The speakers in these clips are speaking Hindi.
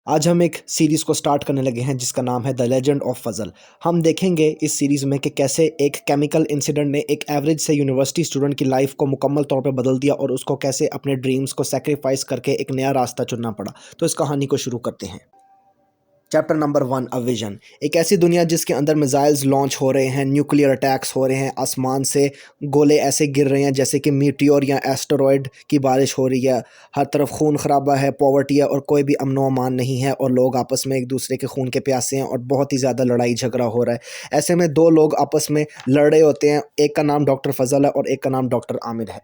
आज हम एक सीरीज़ को स्टार्ट करने लगे हैं जिसका नाम है द लेजेंड ऑफ फजल। हम देखेंगे इस सीरीज़ में कि कैसे एक केमिकल इंसिडेंट ने एक एवरेज से यूनिवर्सिटी स्टूडेंट की लाइफ को मुकम्मल तौर पे बदल दिया और उसको कैसे अपने ड्रीम्स को सेक्रीफाइस करके एक नया रास्ता चुनना पड़ा। तो इस कहानी को शुरू करते हैं। Chapter number 1, a vision. एक ऐसी दुनिया जिसके अंदर मिसाइल्स लॉन्च हो रहे हैं, न्यूक्लियर अटैक्स हो रहे हैं, आसमान से गोले ऐसे गिर रहे हैं जैसे कि मीटियोर या एस्टेरॉयड की बारिश हो रही है। हर तरफ खून खराबा है, पॉवर्टी है और कोई भी अमन व अमान नहीं है और लोग आपस में एक दूसरे के खून के प्यासे हैं और बहुत ही ज़्यादा लड़ाई झगड़ा हो रहा है। ऐसे में दो लोग आपस में लड़ रहे होते हैं, एक का नाम डॉक्टर फजल है और एक का नाम डॉक्टर आमिर है।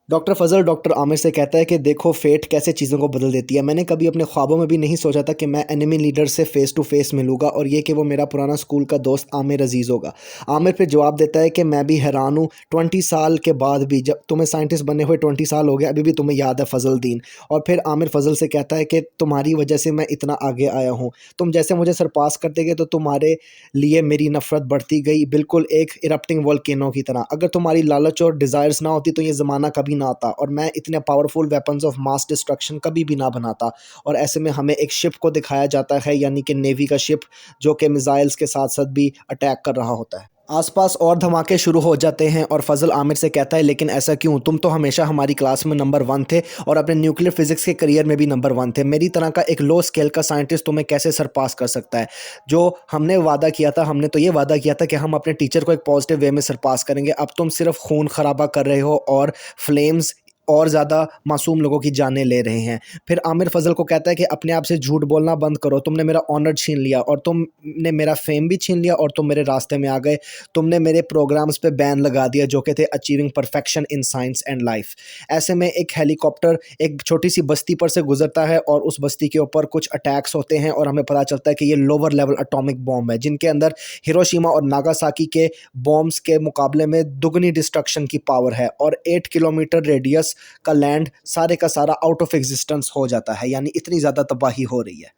डॉक्टर फजल डॉक्टर आमिर से कहता है कि देखो फेट कैसे चीज़ों को बदल देती है। मैंने कभी अपने ख्वाबों में भी नहीं सोचा था कि मैं एनिमी लीडर से फ़ेस टू फेस मिलूंगा और ये कि वो मेरा पुराना स्कूल का दोस्त आमिर अजीज़ होगा। आमिर फिर जवाब देता है कि मैं भी हैरान हूँ, 20 साल के बाद भी, जब तुम्हें साइंटिस्ट बने हुए 20 साल हो गए, अभी भी तुम्हें याद है फजल दीन। और फिर आमिर फजल से कहता है कि तुम्हारी वजह से मैं इतना आगे आया हूँ, तुम जैसे मुझे सरपास करते गए तो तुम्हारे लिए मेरी नफ़रत बढ़ती गई, बिल्कुल एक इरप्टिंग वोल्केनो की तरह। अगर तुम्हारी लालच और डिज़ायर्स ना होती तो ये ज़माना कभी ना आता और मैं इतने powerful weapons of mass destruction कभी भी ना बनाता। और ऐसे में हमें एक शिप को दिखाया जाता है, यानी कि नेवी का शिप, जो कि मिसाइल्स के साथ साथ भी अटैक कर रहा होता है। आसपास और धमाके शुरू हो जाते हैं और फजल आमिर से कहता है लेकिन ऐसा क्यों, तुम तो हमेशा हमारी क्लास में नंबर 1 थे और अपने न्यूक्लियर फिजिक्स के करियर में भी नंबर 1 थे। मेरी तरह का एक लो स्केल का साइंटिस्ट तुम्हें कैसे सरपास कर सकता है। जो हमने वादा किया था, हमने तो ये वादा किया था कि हम अपने टीचर को एक पॉजिटिव वे में सरपास करेंगे। अब तुम सिर्फ खून खराबा कर रहे हो और फ्लेम्स और ज़्यादा मासूम लोगों की जानें ले रहे हैं। फिर आमिर फजल को कहता है कि अपने आप से झूठ बोलना बंद करो, तुमने मेरा ऑनर छीन लिया और तुमने मेरा फेम भी छीन लिया और तुम मेरे रास्ते में आ गए। तुमने मेरे प्रोग्राम्स पे बैन लगा दिया जो कि थे achieving perfection in science and life. ऐसे में एक हेलीकॉप्टर एक छोटी सी बस्ती पर से गुजरता है और उस बस्ती के ऊपर कुछ अटैक्स होते हैं और हमें पता चलता है कि ये लोअर लेवल एटॉमिक बॉम्ब है जिनके अंदर हिरोशिमा और नागासाकी के बॉम्ब्स के मुकाबले में दुगनी डिस्ट्रक्शन की पावर है और 8 किलोमीटर रेडियस का लैंड सारे का सारा आउट ऑफ एग्जिस्टेंस हो जाता है, यानी इतनी ज़्यादा तबाही हो रही है।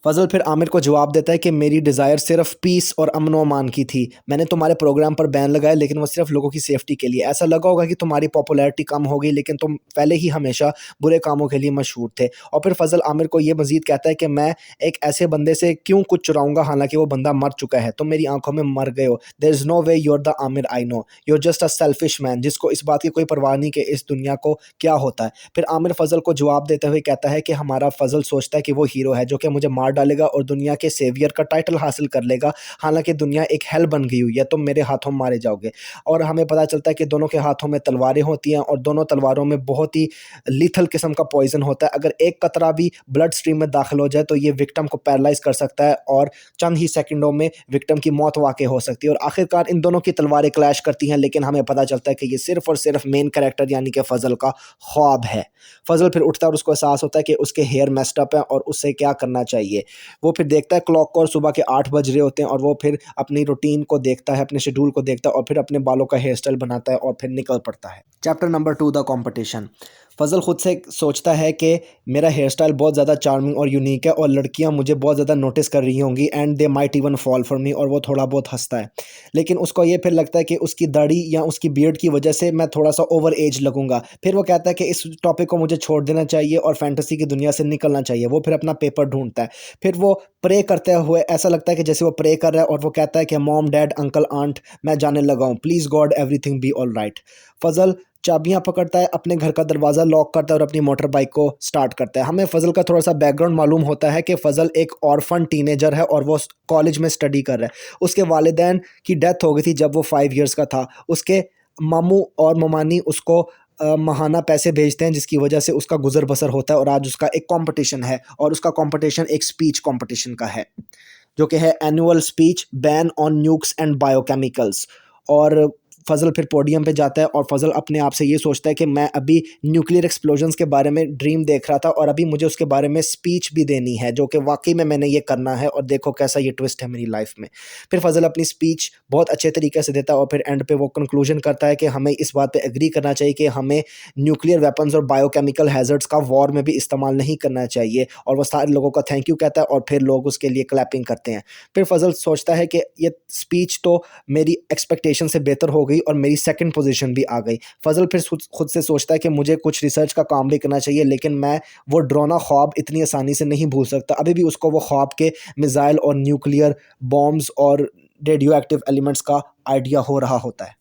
फजल फिर आमिर को जवाब देता है कि मेरी डिज़ायर सिर्फ पीस और अमन व अमान की थी। मैंने तुम्हारे प्रोग्राम पर बैन लगाया लेकिन वो सिर्फ लोगों की सेफ्टी के लिए। ऐसा लगा होगा कि तुम्हारी पॉपुलैरिटी कम हो गई लेकिन तुम पहले ही हमेशा बुरे कामों के लिए मशहूर थे। और फिर फजल आमिर को ये मजीद कहता है कि मैं एक ऐसे बंदे से क्यों कुछ चुराऊंगा, हालांकि वो बंदा मर चुका है। तुम मेरी आंखों में मर गए हो। There is no way you're the Aamir I know, you're just a selfish man, जिसको इस बात की कोई परवाह नहीं कि इस दुनिया को क्या होता है। फिर आमिर फजल को जवाब देते हुए कहता है कि हमारा फजल सोचता है कि वो हीरो है जो कि मुझे मार डालेगा और दुनिया के सेवियर का टाइटल हासिल कर लेगा, हालांकि दुनिया एक हेल बन गई हुई है, तुम मेरे हाथों मारे जाओगे। और हमें पता चलता है कि दोनों के हाथों में तलवारें होती हैं और दोनों तलवारों में बहुत ही लीथल किस्म का पॉइजन होता है। अगर एक कतरा भी ब्लड स्ट्रीम में दाखिल हो जाए तो ये विक्टिम को पैरालाइज कर सकता है और चंद ही सेकंडों में विक्टिम की मौत वाक़ हो सकती है। और आखिरकार इन दोनों की तलवारें क्लैश करती हैं, लेकिन हमें पता चलता है कि ये सिर्फ और सिर्फ मेन कैरेक्टर यानी कि फजल का ख्वाब है। फजल फिर उठता है और उसको एहसास होता है कि उसके हेयर मेस्ड अप है और उससे क्या करना चाहिए। वो फिर देखता है क्लॉक को और सुबह के 8 बज रहे होते हैं और वो फिर अपनी रूटीन को देखता है, अपने शेड्यूल को देखता है और फिर अपने बालों का हेयर स्टाइल बनाता है और फिर निकल पड़ता है। Chapter number 2, the competition. Fazal खुद से सोचता है कि मेरा हेयर स्टाइल बहुत ज़्यादा चार्मिंग और यूनिक है और लड़कियां मुझे बहुत ज़्यादा नोटिस कर रही होंगी and they might even fall for me, और वो थोड़ा बहुत हंसता है। लेकिन उसको ये फिर लगता है कि उसकी दाढ़ी या उसकी बियर्ड की वजह से मैं थोड़ा सा ओवर एज लगूंगा। फिर वो कहता है कि इस टॉपिक को मुझे छोड़ देना चाहिए और फैंटेसी की दुनिया से निकलना चाहिए। वो फिर अपना पेपर ढूंढता है। फिर वो प्रे करते हुए ऐसा लगता है कि जैसे वो प्रे कर रहा है और वो कहता है कि मॉम डैड अंकल आंट मैं जाने लगा हूँ, please God everything be all right. Fazal चाबियां पकड़ता है, अपने घर का दरवाज़ा लॉक करता है और अपनी मोटर बाइक को स्टार्ट करता है। हमें फ़जल का थोड़ा सा बैकग्राउंड मालूम होता है कि फ़जल एक ऑर्फन टीनेजर है और वो कॉलेज में स्टडी कर रहा है। उसके वालिदैन की डेथ हो गई थी जब वो 5 ईयर्स का था। उसके मामू और ममानी उसको माहाना पैसे भेजते हैं जिसकी वजह से उसका गुजर बसर होता है। और आज उसका एक कंपटीशन है और उसका कंपटीशन एक स्पीच कंपटीशन का है जो कि है annual speech ban on nukes and biochemicals. और फजल फिर पोडियम पे जाता है और फजल अपने आप से ये सोचता है कि मैं अभी न्यूक्लियर एक्सप्लोजन्स के बारे में ड्रीम देख रहा था और अभी मुझे उसके बारे में स्पीच भी देनी है जो कि वाकई में मैंने ये करना है, और देखो कैसा ये ट्विस्ट है मेरी लाइफ में। फिर फजल अपनी स्पीच बहुत अच्छे तरीके से देता है और फिर एंड पे वो कंक्लूजन करता है कि हमें इस बात पे एग्री करना चाहिए कि हमें न्यूक्लियर वेपन्स और बायोकेमिकल हैजर्ड्स का वॉर में भी इस्तेमाल नहीं करना चाहिए। और वो सारे लोगों का थैंक यू कहता है और फिर लोग उसके लिए क्लैपिंग करते हैं। फिर फजल सोचता है कि ये स्पीच तो मेरी एक्सपेक्टेशन से बेहतर हो गई गई और मेरी सेकंड पोजीशन भी आ गई। फजल फिर खुद से सोचता है कि मुझे कुछ रिसर्च का काम भी करना चाहिए, लेकिन मैं वो डरावना ख्वाब इतनी आसानी से नहीं भूल सकता। अभी भी उसको वो ख्वाब के मिसाइल और न्यूक्लियर बॉम्ब्स और रेडियो एक्टिव एलिमेंट्स का आइडिया हो रहा होता है।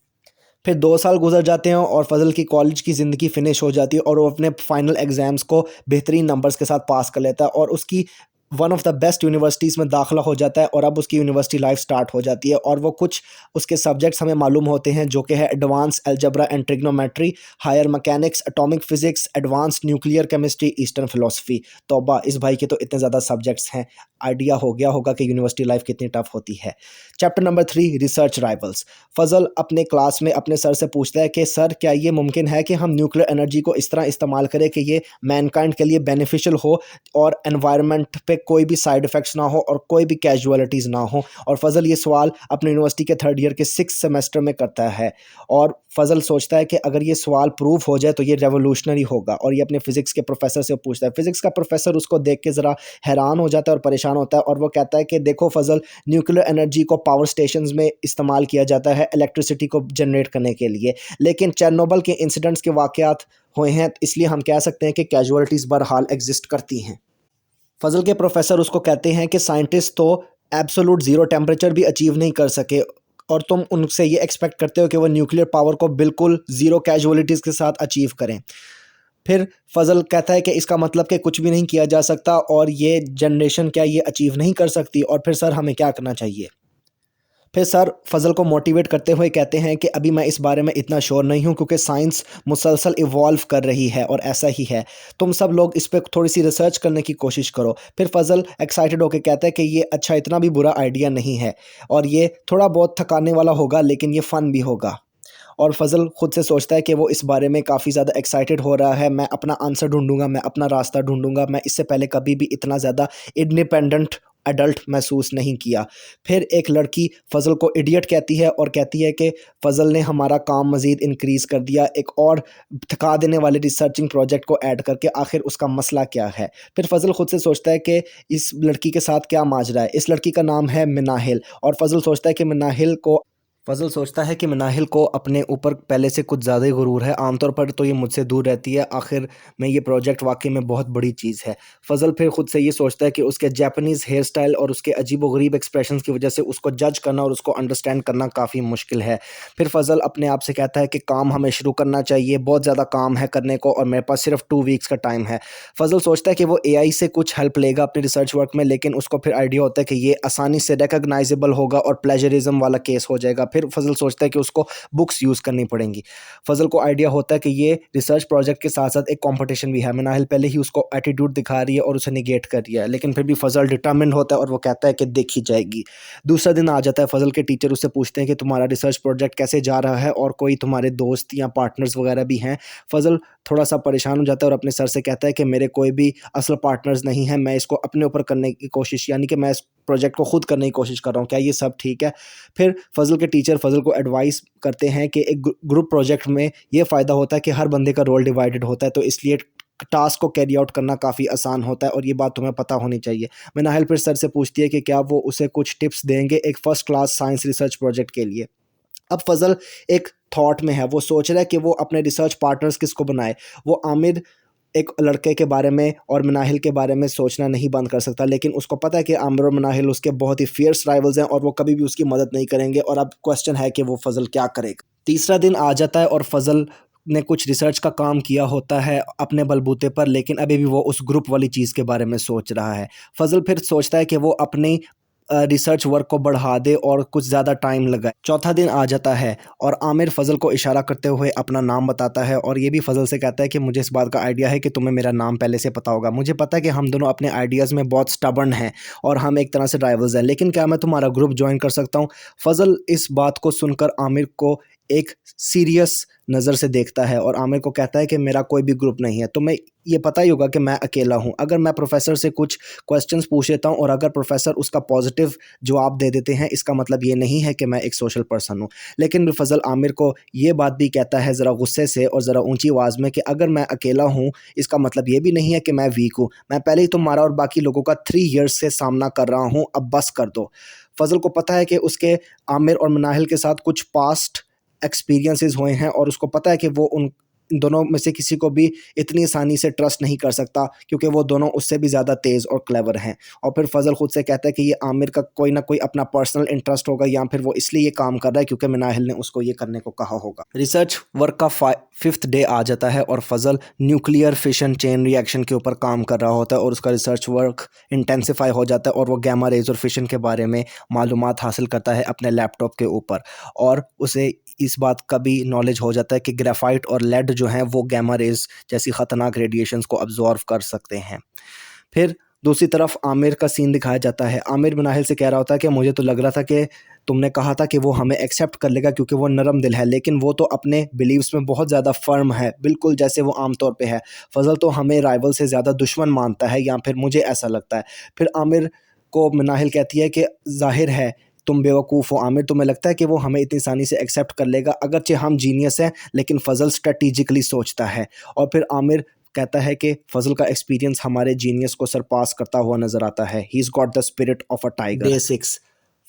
फिर 2 साल गुजर जाते हैं और फजल की कॉलेज की ज़िंदगी फिनिश हो जाती है और वो अपने फाइनल एग्ज़ाम्स को बेहतरीन नंबर्स के साथ पास कर लेता है और उसकी one of the best universities में दाखिला हो जाता है और अब उसकी यूनिवर्सिटी लाइफ स्टार्ट हो जाती है। और वो कुछ उसके सब्जेक्ट्स हमें मालूम होते हैं जो कि है advance algebra and trigonometry, higher mechanics, atomic physics, advanced nuclear chemistry, eastern philosophy. तौबा, इस भाई के तो इतने ज़्यादा सब्जेक्ट्स हैं, आइडिया हो गया होगा कि यूनिवर्सिटी लाइफ कितनी टफ होती है। Chapter number 3, research rivals. फजल अपने क्लास में अपने सर से पूछता है कि सर, क्या ये मुमकिन है कि हम न्यूक्लियर एनर्जी को इस तरह इस्तेमाल करें कि ये मैनकाइंड के लिए बेनिफिशियल हो और एनवायरनमेंट पे कोई भी साइड इफ़ेक्ट्स ना हो और कोई भी कैजुअलिटीज़ ना हो। और फजल ये सवाल अपने यूनिवर्सिटी के 3rd ईयर के 6th सेमेस्टर में करता है और फजल सोचता है कि अगर ये सवाल प्रूव हो जाए तो ये रेवोल्यूशनरी होगा। और ये अपने फिजिक्स के प्रोफेसर से पूछता है। फिजिक्स का प्रोफेसर उसको देख के ज़रा हैरान हो जाता है और परेशान होता है और वो कहता है कि देखो फजल, न्यूक्लियर एनर्जी को पावर स्टेशंस में इस्तेमाल किया जाता है इलेक्ट्रिसिटी को जनरेट करने के लिए, लेकिन चेरनोबिल के इंसिडेंट्स के वाक़यात हुए हैं, इसलिए हम कह सकते हैं कि कैजुअलिटीज़ बहरहाल एग्जिस्ट करती हैं। फजल के प्रोफेसर उसको कहते हैं कि साइंटिस्ट तो एब्सोलूट ज़ीरो टेम्परेचर भी अचीव नहीं कर सके और तुम उनसे ये एक्सपेक्ट करते हो कि वो न्यूक्लियर पावर को बिल्कुल ज़ीरो कैजुअलिटीज़ के साथ अचीव करें। फिर फजल कहता है कि इसका मतलब कि कुछ भी नहीं किया जा सकता और ये जनरेशन क्या ये अचीव नहीं कर सकती, और फिर सर हमें क्या करना चाहिए। फिर सर फजल को मोटिवेट करते हुए कहते हैं कि अभी मैं इस बारे में इतना श्योर नहीं हूँ क्योंकि साइंस मुसलसल इवॉल्व कर रही है और ऐसा ही है, तुम सब लोग इस पर थोड़ी सी रिसर्च करने की कोशिश करो। फिर फजल एक्साइटेड होकर कहता है कि ये अच्छा, इतना भी बुरा आइडिया नहीं है और ये थोड़ा बहुत थकाने वाला होगा लेकिन ये फ़न भी होगा। और फजल खुद से सोचता है कि वो इस बारे में काफ़ी ज़्यादा एक्साइटेड हो रहा है। मैं अपना आंसर ढूंढूंगा, मैं अपना रास्ता ढूंढूंगा। मैं इससे पहले कभी भी इतना ज़्यादा इंडिपेंडेंट अडल्ट महसूस नहीं किया। फिर एक लड़की फ़जल को इडियट कहती है और कहती है कि फ़जल ने हमारा काम मज़ीद इंक्रीज़ कर दिया, एक और थका देने वाले रिसर्चिंग प्रोजेक्ट को ऐड करके। आखिर उसका मसला क्या है। फिर फ़जल खुद से सोचता है कि इस लड़की के साथ क्या माजरा है। इस लड़की का नाम है मिनाहिल और फ़ज़ल सोचता है कि मनाहिल को अपने ऊपर पहले से कुछ ज़्यादा ही गुरूर है। आमतौर पर तो ये मुझसे दूर रहती है, आखिर में ये प्रोजेक्ट वाकई में बहुत बड़ी चीज़ है। फ़ज़ल फिर खुद से ये सोचता है कि उसके जापानीज़ हेयर स्टाइल और उसके अजीब-व-गरीब एक्सप्रेशंस की वजह से उसको जज करना और उसको अंडरस्टैंड करना काफ़ी मुश्किल है। फिर फ़ज़ल अपने आप से कहता है कि काम हमें शुरू करना चाहिए, बहुत ज़्यादा काम है करने को और मेरे पास सिर्फ 2 वीक्स का टाइम है। फ़ज़ल सोचता है कि वो एआई से कुछ हेल्प लेगा अपने रिसर्च वर्क में, लेकिन उसको फिर आइडिया होता है कि ये आसानी से रिकॉग्नाइजेबल होगा और प्लेजरिज्म वाला केस हो जाएगा। फिर फ़ज़ल सोचता है कि उसको बुक्स यूज़ करनी पड़ेंगी। फ़ज़ल को आइडिया होता है कि ये रिसर्च प्रोजेक्ट के साथ-साथ एक कॉम्पिटिशन भी है। मनाहिल पहले ही उसको एटीट्यूड दिखा रही है और उसे नेगेट कर रही है, लेकिन फिर भी फ़ज़ल डिटरमिन्ड होता है और वो कहता है कि देखी जाएगी। दूसरा दिन आ जाता है, फ़ज़ल के टीचर उससे पूछते हैं कि तुम्हारा रिसर्च प्रोजेक्ट कैसे जा रहा है और कोई तुम्हारे दोस्त या पार्टनर्स वगैरह भी हैं। फ़ज़ल थोड़ा-सा परेशान हो जाता है और अपने सर से कहता है कि मेरे कोई भी असल पार्टनर्स नहीं हैं, मैं इसको अपने ऊपर करने की कोशिश, यानी कि मैं इस प्रोजेक्ट को खुद करने की कोशिश कर रहा हूँ, क्या ये सब ठीक है? फिर फ़ज़ल के टीचर फ़ज़ल को एडवाइस करते हैं कि एक ग्रुप प्रोजेक्ट में ये फ़ायदा होता है कि हर बंदे का रोल डिवाइडेड होता है, तो इसलिए टास्क को कैरी आउट करना काफ़ी आसान होता है और ये बात तुम्हें पता होनी चाहिए। मनाहिल फिर सर से पूछती है कि क्या वो उसे कुछ टिप्स देंगे एक first class science research project के लिए। अब फ़ज़ल एक थॉट में है, वो सोच रहा है कि वो अपने रिसर्च पार्टनर्स किसको बनाए। वो आमिर एक लड़के के बारे में और मनाहिल के बारे में सोचना नहीं बंद कर सकता, लेकिन उसको पता है कि आमिर और मनाहिल उसके बहुत ही फियर्स राइवल्स हैं और वो कभी भी उसकी मदद नहीं करेंगे। और अब क्वेश्चन है कि वो फ़ज़ल क्या करेगा। तीसरा दिन आ जाता है और फ़ज़ल ने कुछ रिसर्च का काम किया होता है अपने बलबूते पर, लेकिन अभी भी वो उस ग्रुप वाली चीज़ के बारे में सोच रहा है। फ़ज़ल फिर सोचता है कि वो अपनी रिसर्च वर्क को बढ़ा दे और कुछ ज़्यादा टाइम लगाए। चौथा दिन आ जाता है और आमिर फ़ज़ल को इशारा करते हुए अपना नाम बताता है और ये भी फ़ज़ल से कहता है कि मुझे इस बात का आइडिया है कि तुम्हें मेरा नाम पहले से पता होगा। मुझे पता है कि हम दोनों अपने आइडियाज़ में बहुत स्टबर्न हैं और हम एक तरह से राइवल्स हैं, लेकिन क्या मैं तुम्हारा ग्रुप जॉइन कर सकता हूँ? फ़ज़ल इस बात को सुनकर आमिर को एक सीरियस नज़र से देखता है और आमिर को कहता है कि मेरा कोई भी ग्रुप नहीं है, तुम्हें ये पता ही होगा कि मैं अकेला हूँ। अगर मैं प्रोफ़ेसर से कुछ क्वेश्चंस पूछ लेता हूँ और अगर प्रोफ़ेसर उसका पॉजिटिव जवाब दे देते हैं, इसका मतलब ये नहीं है कि मैं एक सोशल पर्सन हूँ। लेकिन फ़ज़ल आमिर को ये बात भी कहता है ज़रा गुस्से से और ज़रा ऊंची आवाज़ में कि अगर मैं अकेला हूँ, इसका मतलब ये भी नहीं है कि मैं वीक हूँ। मैं पहले ही तुम्हारा और बाकी लोगों का 3 ईयर्स से सामना कर रहा हूँ, अब बस कर दो। फ़ज़ल को पता है कि उसके आमिर और मनाहिल के साथ कुछ पास्ट एक्सपीरियंसेस हुए हैं और उसको पता है कि वो उन दोनों में से किसी को भी इतनी आसानी से ट्रस्ट नहीं कर सकता, क्योंकि वो दोनों उससे भी ज़्यादा तेज़ और क्लेवर हैं। और फिर फ़ज़ल ख़ुद से कहता है कि ये आमिर का कोई ना कोई अपना पर्सनल इंटरेस्ट होगा, या फिर वो इसलिए ये काम कर रहा है क्योंकि मिनाहिल ने उसको ये करने को कहा होगा। रिसर्च वर्क का 5th डे आ जाता है और फ़ज़ल न्यूक्लियर फिशन चेन रिएक्शन के ऊपर काम कर रहा होता है और उसका रिसर्च वर्क इंटेंसिफाई हो जाता है और वो गैमा रेज और फिशन के बारे में मालूमात हासिल करता है अपने लैपटॉप के ऊपर। और उसे इस बात का भी नॉलेज हो जाता है कि ग्रेफाइट और लेड जो हैं वो गैमा रेज जैसी ख़तरनाक रेडिएशंस को अब्जॉर्व कर सकते हैं। फिर दूसरी तरफ आमिर का सीन दिखाया जाता है। आमिर मिनाहिल से कह रहा होता है कि मुझे तो लग रहा था कि तुमने कहा था कि वो हमें एक्सेप्ट कर लेगा क्योंकि वो नरम दिल है, लेकिन वो तो अपने बिलीव्स में बहुत ज़्यादा फर्म है, बिल्कुल जैसे वो आम तौर पे है। फ़ज़ल तो हमें राइवल से ज़्यादा दुश्मन मानता है, या फिर मुझे ऐसा लगता है। फिर आमिर को मिनाहिल कहती है कि ज़ाहिर है तुम बेवकूफ़ हो आमिर, तुम्हें लगता है कि वो हमें इतनी आसानी से एक्सेप्ट कर लेगा, अगरचे हम जीनियस हैं लेकिन फ़ज़ल स्ट्रेटेजिकली सोचता है। और फिर आमिर कहता है कि फ़ज़ल का एक्सपीरियंस हमारे जीनियस को सरपास करता हुआ नज़र आता है। He is got the spirit of a tiger. Day 6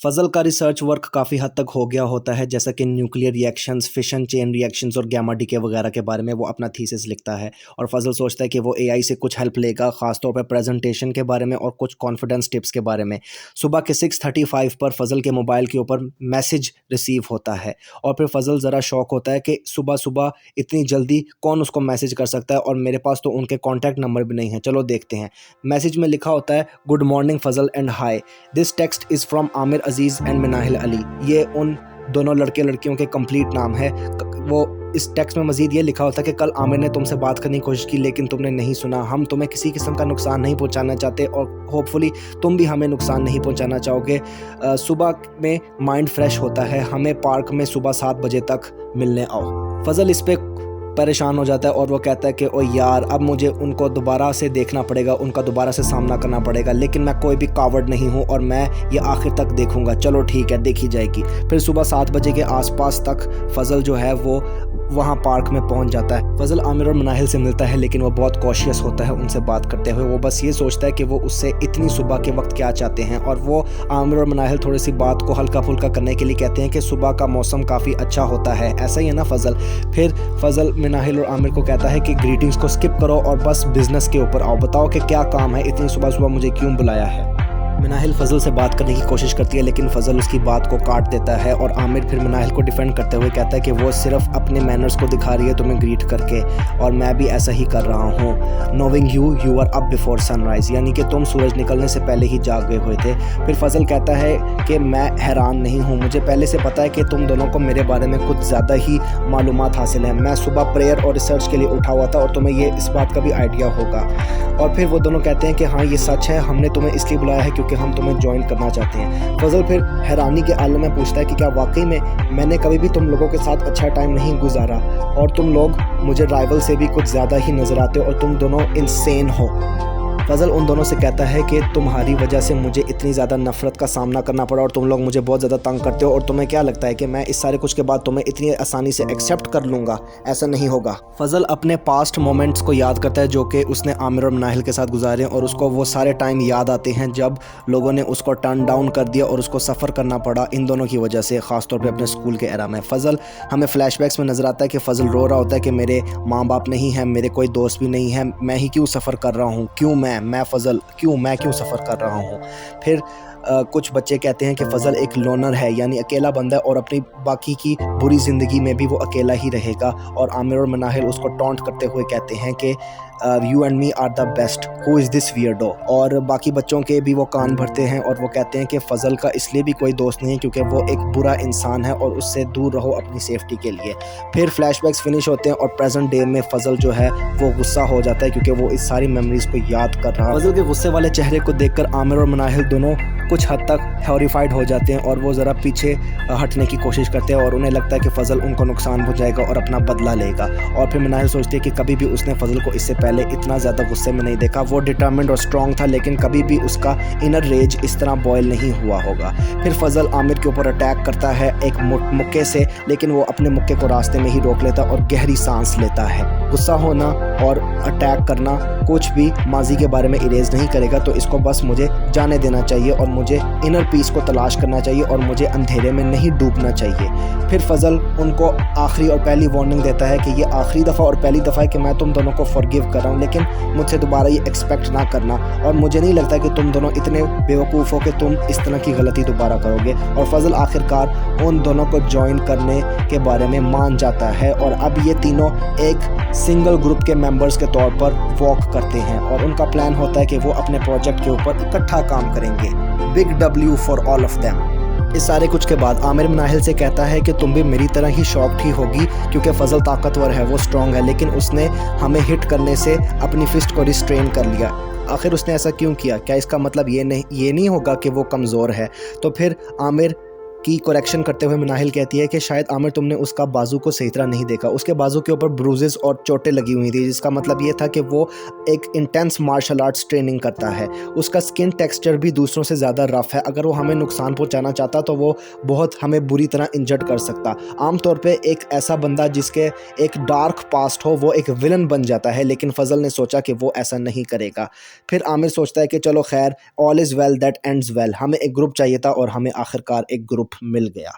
फ़ज़ल का रिसर्च वर्क काफ़ी हद तक हो गया होता है, जैसा कि nuclear reactions, fission chain reactions और गैमा डीके वगैरह के बारे में वो अपना थीसिस लिखता है। और फ़ज़ल सोचता है कि वो एआई से कुछ हेल्प लेगा, ख़ास तौर पे प्रेजेंटेशन के बारे में और कुछ कॉन्फिडेंस टिप्स के बारे में। सुबह के 6:35 पर फ़ज़ल के मोबाइल के ऊपर मैसेज रिसीव होता है और फिर फ़ज़ल ज़रा शॉक होता है कि सुबह सुबह इतनी जल्दी कौन उसको मैसेज कर सकता है, और मेरे पास तो उनके कॉन्टैक्ट नंबर भी नहीं है। चलो देखते हैं। मैसेज में लिखा होता है, good morning Fazal and hi, this text is from Aamir Aziz and Minahil Ali. ये उन दोनों लड़के लड़कियों के कंप्लीट नाम है। वो इस टेक्स्ट में मज़ीद ये लिखा होता है कि कल आमिर ने तुमसे बात करने की कोशिश की लेकिन तुमने नहीं सुना। हम तुम्हें किसी किस्म का नुकसान नहीं पहुंचाना चाहते और होपफुली तुम भी हमें नुकसान नहीं पहुंचाना चाहोगे। सुबह में माइंड फ्रेश होता है, हमें पार्क में सुबह 7 बजे तक मिलने आओ। फ़ज़ल इस पे परेशान हो जाता है और वो कहता है कि ओ यार, अब मुझे उनको दोबारा से देखना पड़ेगा, उनका दोबारा से सामना करना पड़ेगा, लेकिन मैं कोई भी कावर्ड नहीं हूँ और मैं ये आखिर तक देखूँगा। चलो ठीक है, देखी जाएगी। फिर सुबह 7 बजे के आसपास तक फ़ज़ल जो है वो वहाँ पार्क में पहुँच जाता है। फ़ज़ल आमिर और मिनाहिल से मिलता है, लेकिन वो बहुत कॉशियस होता है उनसे बात करते हुए। वो बस ये सोचता है कि वो उससे इतनी सुबह के वक्त क्या चाहते हैं, और वो आमिर और मिनाहिल थोड़ी सी बात को हल्का फुल्का करने के लिए कहते हैं कि सुबह का मौसम काफ़ी अच्छा होता है, ऐसा ही है ना फ़ज़ल। फिर फ़ज़ल मिनाहिल और आमिर को कहता है कि ग्रीटिंग्स को स्किप करो और बस बिज़नेस के ऊपर आओ, बताओ कि क्या काम है, इतनी सुबह सुबह मुझे क्यों बुलाया है। मिनाहिल फ़ज़ल से बात करने की कोशिश करती है, लेकिन फ़ज़ल उसकी बात को काट देता है और आमिर फिर मिनाहिल को डिफेंड करते हुए कहता है कि वो सिर्फ अपने मैनर्स को दिखा रही है तुम्हें ग्रीट करके, और मैं भी ऐसा ही कर रहा हूँ। Knowing you are up before sunrise, यानी कि तुम सूरज निकलने से पहले ही जाग गए हुए थे। फिर फ़ज़ल कहता है कि मैं हैरान नहीं हूँ, मुझे पहले से पता है कि तुम दोनों को मेरे बारे में कुछ ज़्यादा ही मालूमात हासिल है। मैं सुबह प्रेयर और रिसर्च के लिए उठा हुआ था और तुम्हें ये इस बात का भी आइडिया होगा। और फिर वो दोनों कहते हैं कि हाँ ये सच है, हमने तुम्हें इसलिए बुलाया है क्योंकि हम तुम्हें ज्वाइन करना चाहते हैं। फ़ज़ल फिर हैरानी के आलम में पूछता है कि क्या वाकई में मैंने कभी भी तुम लोगों के साथ अच्छा टाइम नहीं गुजारा, और तुम लोग मुझे राइवल से भी कुछ ज़्यादा ही नज़र आते हो और तुम दोनों इंसेन हो। फ़ज़ल उन दोनों से कहता है कि तुम्हारी वजह से मुझे इतनी ज़्यादा नफ़रत का सामना करना पड़ा और तुम लोग मुझे बहुत ज़्यादा तंग करते हो, और तुम्हें क्या लगता है कि मैं इस सारे कुछ के बाद तुम्हें इतनी आसानी से एक्सेप्ट कर लूँगा? ऐसा नहीं होगा। फ़ज़ल अपने पास्ट मोमेंट्स को याद करता है जो कि उसने आमिर और मिनाहिल के साथ गुजारे, और उसको वो सारे टाइम याद आते हैं जब लोगों ने उसको टर्न डाउन कर दिया और उसको सफ़र करना पड़ा इन दोनों की वजह से, ख़ास तौर पे अपने स्कूल के एरा में। फ़ज़ल हमें फ्लैशबैक्स में नज़र आता है कि फ़ज़ल रो रहा होता है कि मेरे माँ बाप नहीं हैं, मेरे कोई दोस्त भी नहीं है, मैं ही क्यों सफ़र कर रहा हूँ, क्यों मैं फ़ज़ल मैं क्यों सफ़र कर रहा हूँ। फिर कुछ बच्चे कहते हैं कि फ़ज़ल एक लोनर है, यानी अकेला बंदा है और अपनी बाकी की बुरी ज़िंदगी में भी वो अकेला ही रहेगा। और आमिर और मिनाहिल उसको टॉन्ट करते हुए कहते हैं कि you and me are the best, who is this weirdo. और बाकी बच्चों के भी वो कान भरते हैं और वो कहते हैं कि फ़ज़ल का इसलिए भी कोई दोस्त नहीं है क्योंकि वो एक बुरा इंसान है और उससे दूर रहो अपनी सेफ्टी के लिए। फिर फ्लैशबैक्स फिनिश होते हैं और प्रेजेंट डे में फ़ज़ल जो है वो गुस्सा हो जाता है क्योंकि वो इस सारी मेमोरीज़ को याद कर रहा है। फ़ज़ल के गुस्से वाले चेहरे को देखकर आमिर और मिनाहिल दोनों कुछ हद तक हॉरिफाइड हो जाते हैं और वो ज़रा पीछे हटने की कोशिश करते हैं और उन्हें लगता है कि फ़ज़ल उनको नुकसान पहुंचाएगा और अपना बदला लेगा। और फिर मिनाहिल सोचती है कि कभी भी उसने फ़ज़ल को इससे पहले इतना ज़्यादा गुस्से में नहीं देखा। वो डिटर्मिन्ड और स्ट्रॉन्ग था, लेकिन कभी भी उसका इनर रेज इस तरह बॉयल नहीं हुआ होगा। फिर फ़ज़ल आमिर के ऊपर अटैक करता है एक मुक्के से, लेकिन वो अपने मुक्के को रास्ते में ही रोक लेता और गहरी सांस लेता है। गुस्सा होना और अटैक करना कुछ भी माजी के बारे में इरेज नहीं करेगा, तो इसको बस मुझे जाने देना चाहिए और मुझे इनर पीस को तलाश करना चाहिए और मुझे अंधेरे में नहीं डूबना चाहिए। फिर फजल उनको आखिरी और पहली वार्निंग देता है कि ये आखिरी दफ़ा और पहली दफ़ा है कि मैं तुम दोनों को फॉरगिव कर रहा हूँ, लेकिन मुझसे दोबारा ये एक्सपेक्ट ना करना, और मुझे नहीं लगता कि तुम दोनों इतने बेवकूफ़ हो कि तुम इस तरह की गलती दोबारा करोगे। और फजल आखिरकार उन दोनों को ज्वाइन करने के बारे में मान जाता है और अब ये तीनों एक सिंगल ग्रुप के मेंबर्स के तौर पर वॉक करते हैं और उनका प्लान होता है कि वो अपने प्रोजेक्ट के ऊपर इकट्ठा काम करेंगे। Big W for all of them. इस सारे कुछ के बाद आमिर नाहिल से कहता है कि तुम भी मेरी तरह ही शॉक्ड ही होगी, क्योंकि फजल ताकतवर है, वो स्ट्रॉन्ग है, लेकिन उसने हमें हिट करने से अपनी फिस्ट को रिस्ट्रेन कर लिया। आखिर उसने ऐसा क्यों किया? क्या इसका मतलब ये नहीं होगा कि वो कमज़ोर है? तो फिर आमिर की करेक्शन करते हुए नाहिल कहती है कि शायद आमिर तुमने उसका बाजू को सही तरह नहीं देखा, उसके बाजू के ऊपर ब्रूजेस और चोटें लगी हुई थी, जिसका मतलब ये था कि वो एक इंटेंस मार्शल आर्ट्स ट्रेनिंग करता है। उसका स्किन टेक्सचर भी दूसरों से ज़्यादा रफ़ है, अगर वो हमें नुकसान पहुंचाना चाहता तो वो बहुत हमें बुरी तरह इंजर्ड कर सकता। आमतौर पे एक ऐसा बंदा जिसके एक डार्क पास्ट हो वो एक विलन बन जाता है, लेकिन फजल ने सोचा कि वो ऐसा नहीं करेगा। फिर आमिर सोचता है कि चलो खैर, all is well that ends well, हमें एक ग्रुप चाहिए था और हमें आखिरकार एक ग्रुप मिल गया।